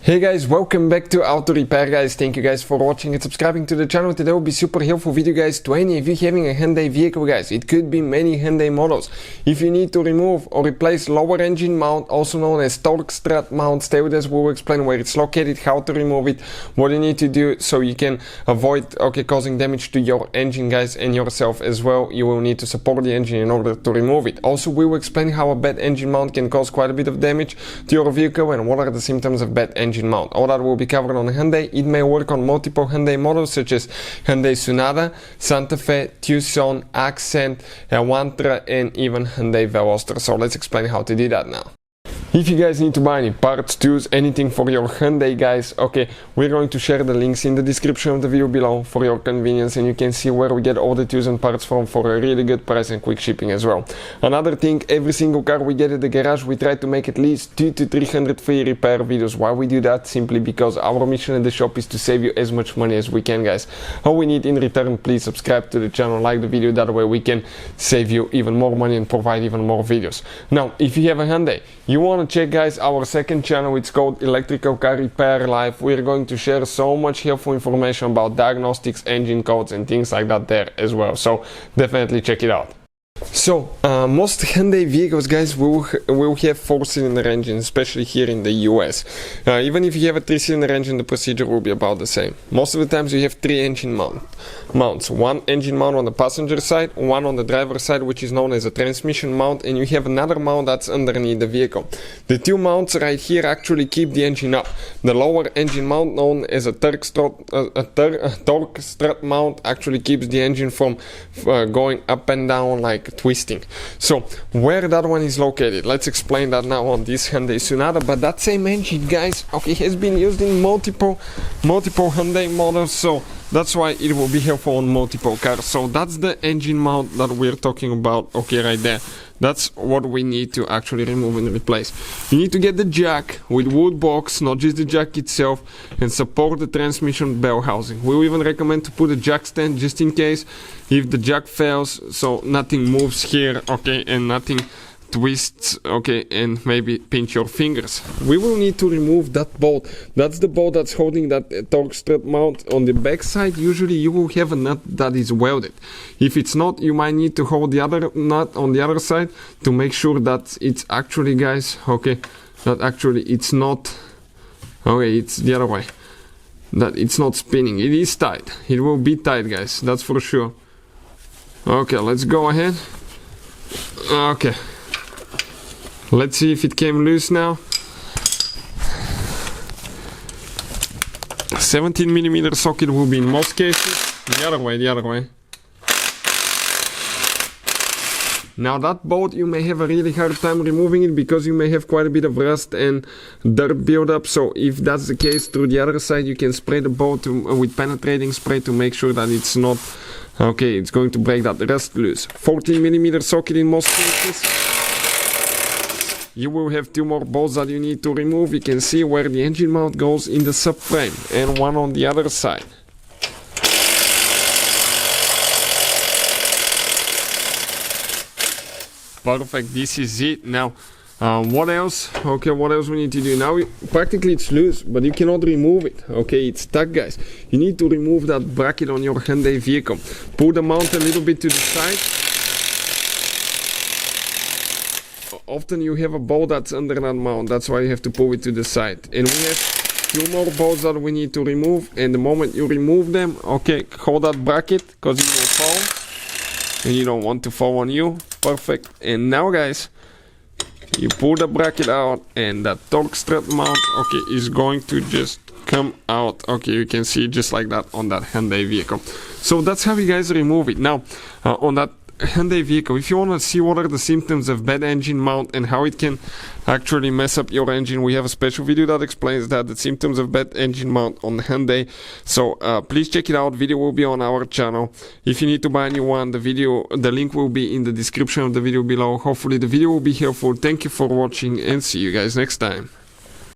Hey guys, welcome back to Auto Repair guys. Thank you guys for watching and subscribing to the channel. Today will be super helpful video guys to any of you having a Hyundai vehicle guys. It could be many Hyundai models. If you need to remove or replace lower engine mount, also known as torque strut mount, stay with us. We will explain where it's located, how to remove it, what you need to do so you can avoid causing damage to your engine guys and yourself as well. You will need to support the engine in order to remove it. Also, we will explain how a bad engine mount can cause quite a bit of damage to your vehicle and what are the symptoms of bad engine mount. All that will be covered on Hyundai. It may work on multiple Hyundai models such as Hyundai Sonata, Santa Fe, Tucson, Accent, Elantra, and even Hyundai Veloster. So let's explain how to do that now. If you guys need to buy any parts, tools, anything for your Hyundai guys, we're going to share the links in the description of the video below for your convenience, and you can see where we get all the tools and parts from for a really good price and quick shipping as well. Another thing, every single car we get at the garage, we try to make at least 200 to 300 free repair videos. Why we do that? Simply because our mission at the shop is to save you as much money as we can guys. All we need in return, please subscribe to the channel, like the video, that way we can save you even more money and provide even more videos. Now, if you have a Hyundai, you want to check guys our second channel. It's called Electrical Car Repair Live. We're going to share so much helpful information about diagnostics, engine codes and things like that there as well, so definitely check it out. So most Hyundai vehicles guys will have 4-cylinder engines, especially here in the US. Even if you have a 3-cylinder engine, the procedure will be about the same. Most of the times you have 3 engine mounts. One engine mount on the passenger side, one on the driver's side, which is known as a transmission mount, and you have another mount that's underneath the vehicle. The 2 mounts right here actually keep the engine up. The lower engine mount, known as a torque strut mount, actually keeps the engine from going up and down like twisting. So where that one is located, let's explain that now on this Hyundai Sonata. But that same engine guys has been used in multiple Hyundai models, so that's why it will be helpful on multiple cars. So that's the engine mount that we're talking about, right there. That's what we need to actually remove and replace. You need to get the jack with wood box, not just the jack itself, and support the transmission bell housing. We will even recommend to put a jack stand just in case if the jack fails, so nothing moves here, and nothing twists, and maybe pinch your fingers. We will need to remove that bolt. That's the bolt that's holding that torque strut mount. On the back side, usually you will have a nut that is welded. If it's not, you might need to hold the other nut on the other side to make sure that it's actually, guys, that actually it's not, it's the other way, that it's not spinning. It is tight. It will be tight, guys, that's for sure. Let's go ahead. Let's see if it came loose now. 17mm socket will be in most cases. The other way. Now that bolt, you may have a really hard time removing it because you may have quite a bit of rust and dirt buildup. So if that's the case, through the other side you can spray the bolt with penetrating spray to make sure that it's not, it's going to break that rust loose. 14mm socket in most cases. You will have 2 more bolts that you need to remove. You can see where the engine mount goes in the subframe, and one on the other side. Perfect, this is it. Now what else? What else we need to do? Now practically it's loose, but you cannot remove it. It's stuck, guys. You need to remove that bracket on your Hyundai vehicle. Pull the mount a little bit to the side. Often you have a bolt that's under that mount, that's why you have to pull it to the side. And we have 2 more bolts that we need to remove, and the moment you remove them, hold that bracket because it will fall and you don't want to fall on you. Perfect. And now guys, you pull the bracket out and that torque strut mount is going to just come out. You can see just like that on that Hyundai vehicle. So that's how you guys remove it. Now on that Hyundai vehicle, if you want to see what are the symptoms of bad engine mount and how it can actually mess up your engine, we have a special video that explains that, the symptoms of bad engine mount on Hyundai. So please check it out. Video will be on our channel. If you need to buy a new one, the link will be in the description of the video below. Hopefully the video will be helpful. Thank you for watching and see you guys next time.